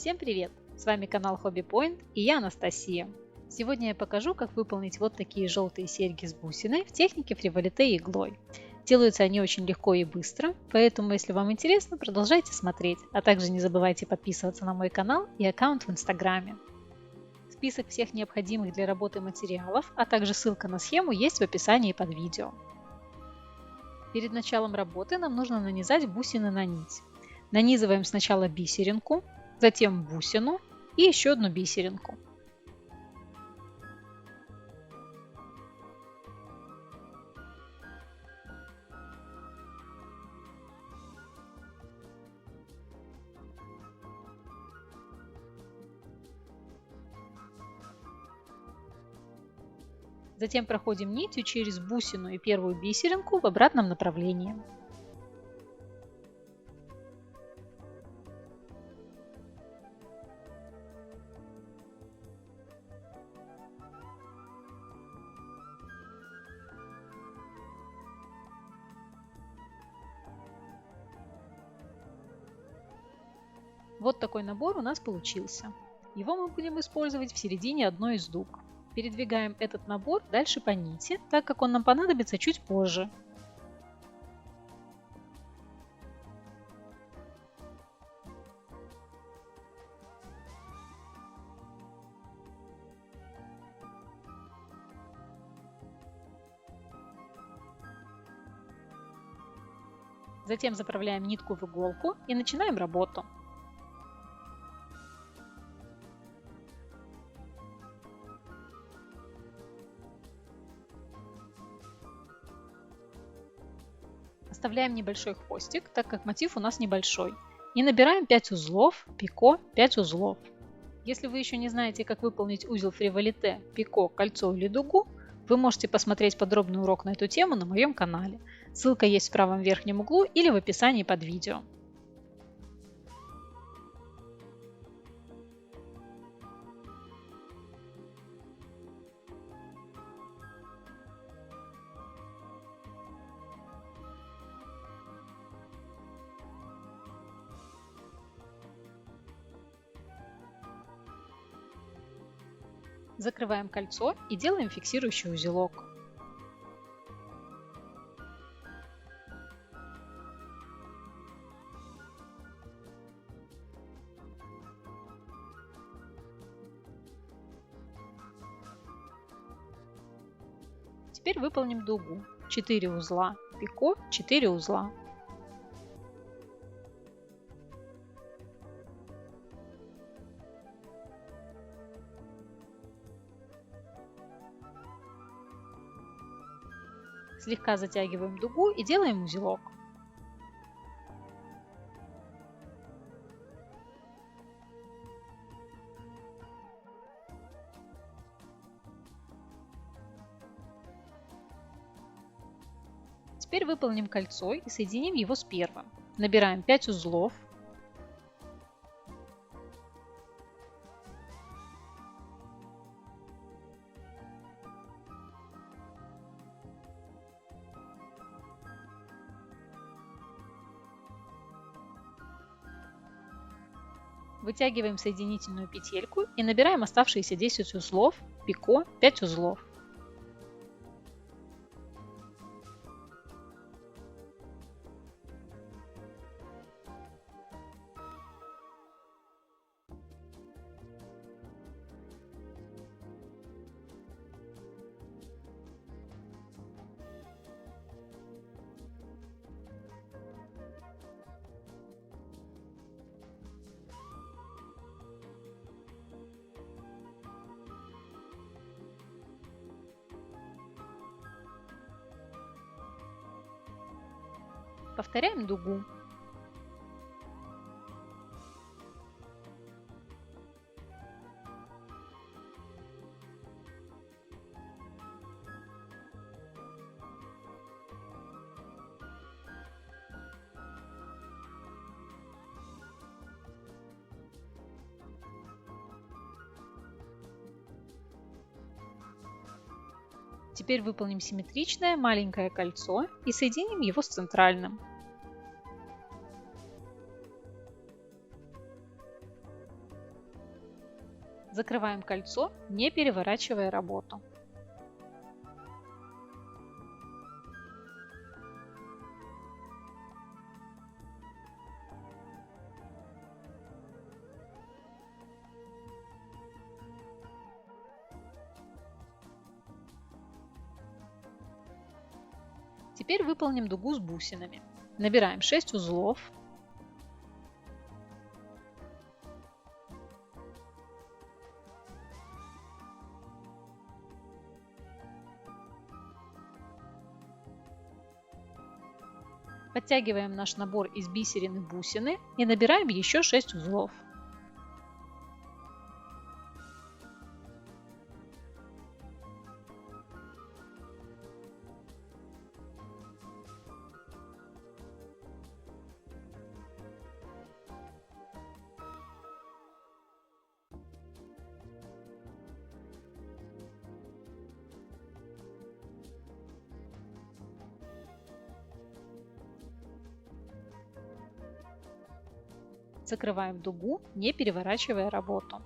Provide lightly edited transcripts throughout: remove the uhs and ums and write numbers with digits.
Всем привет! С вами канал Hobby Point и я Анастасия. Сегодня я покажу, как выполнить вот такие желтые серьги с бусиной в технике фриволите иглой. Делаются они очень легко и быстро, поэтому если вам интересно, продолжайте смотреть, а также не забывайте подписываться на мой канал и аккаунт в инстаграме. Список всех необходимых для работы материалов, а также ссылка на схему есть в описании под видео. Перед началом работы нам нужно нанизать бусины на нить. Нанизываем сначала бисеринку, затем бусину и еще одну бисеринку. Затем проходим нитью через бусину и первую бисеринку в обратном направлении. Вот такой набор у нас получился. Его мы будем использовать в середине одной из дуг. Передвигаем этот набор дальше по нити, так как он нам понадобится чуть позже. Затем заправляем нитку в иголку и начинаем работу. Оставляем небольшой хвостик, так как мотив у нас небольшой. И набираем 5 узлов, пико, 5 узлов. Если вы еще не знаете, как выполнить узел фриволите, пико, кольцо или дугу, вы можете посмотреть подробный урок на эту тему на моем канале. Ссылка есть в правом верхнем углу или в описании под видео. Закрываем кольцо и делаем фиксирующий узелок. Теперь выполним дугу. 4 узла пико, 4 узла. Слегка затягиваем дугу и делаем узелок. Теперь выполним кольцо и соединим его с первым. Набираем 5 узлов. Вытягиваем соединительную петельку и набираем оставшиеся 10 узлов, пико, 5 узлов. Повторяем дугу. Теперь выполним симметричное маленькое кольцо и соединим его с центральным. Закрываем кольцо, не переворачивая работу. Теперь выполним дугу с бусинами. Набираем 6 узлов. Подтягиваем наш набор из бисерин и бусины и набираем еще 6 узлов. Закрываем дугу, не переворачивая работу.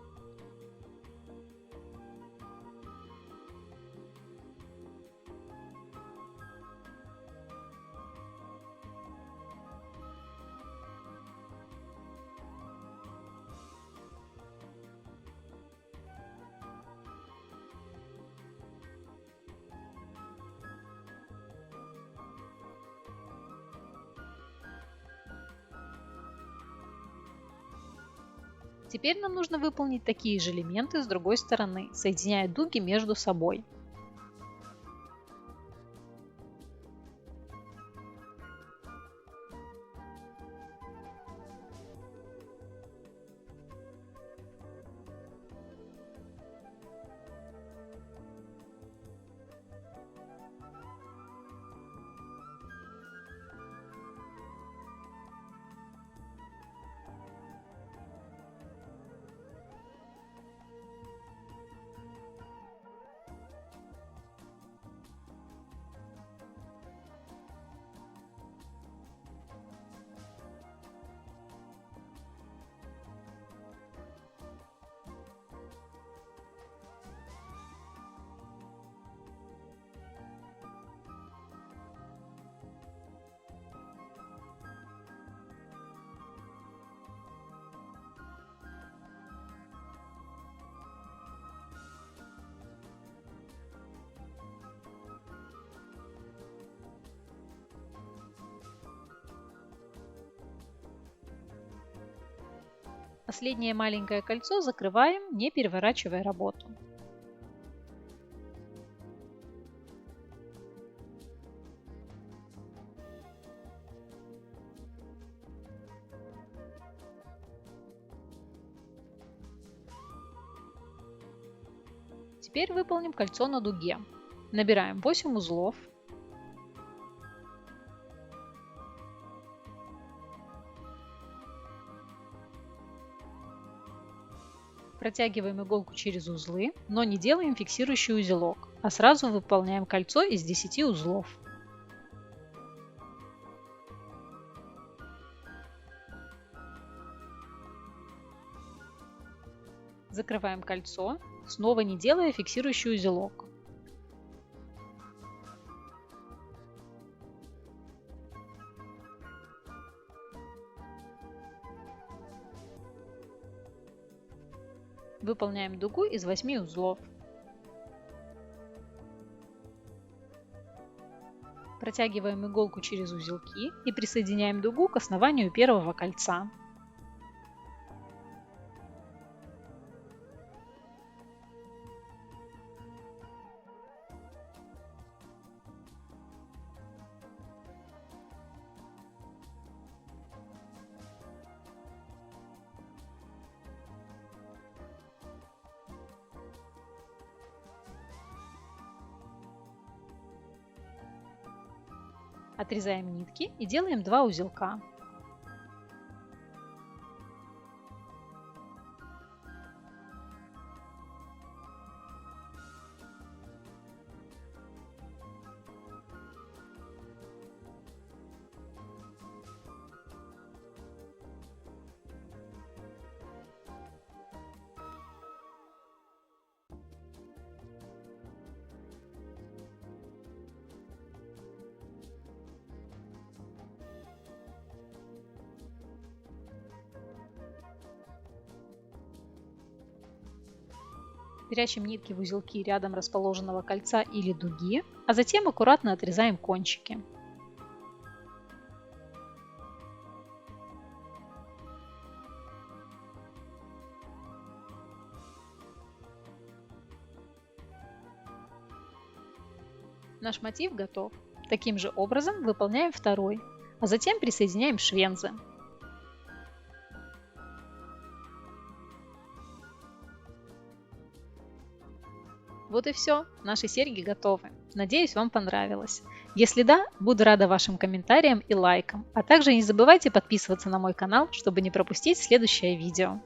Теперь нам нужно выполнить такие же элементы с другой стороны, соединяя дуги между собой. Последнее маленькое кольцо закрываем, не переворачивая работу. Теперь выполним кольцо на дуге. Набираем 8 узлов. Протягиваем иголку через узлы, но не делаем фиксирующий узелок, а сразу выполняем кольцо из 10 узлов. Закрываем кольцо, снова не делая фиксирующий узелок. Выполняем дугу из 8 узлов. Протягиваем иголку через узелки и присоединяем дугу к основанию первого кольца. Отрезаем нитки и делаем 2 узелка. Прячем нитки в узелки рядом расположенного кольца или дуги, а затем аккуратно отрезаем кончики. Наш мотив готов. Таким же образом выполняем второй, а затем присоединяем швензы. Вот и все, наши серьги готовы. Надеюсь, вам понравилось. Если да, буду рада вашим комментариям и лайкам, а также не забывайте подписываться на мой канал, чтобы не пропустить следующее видео.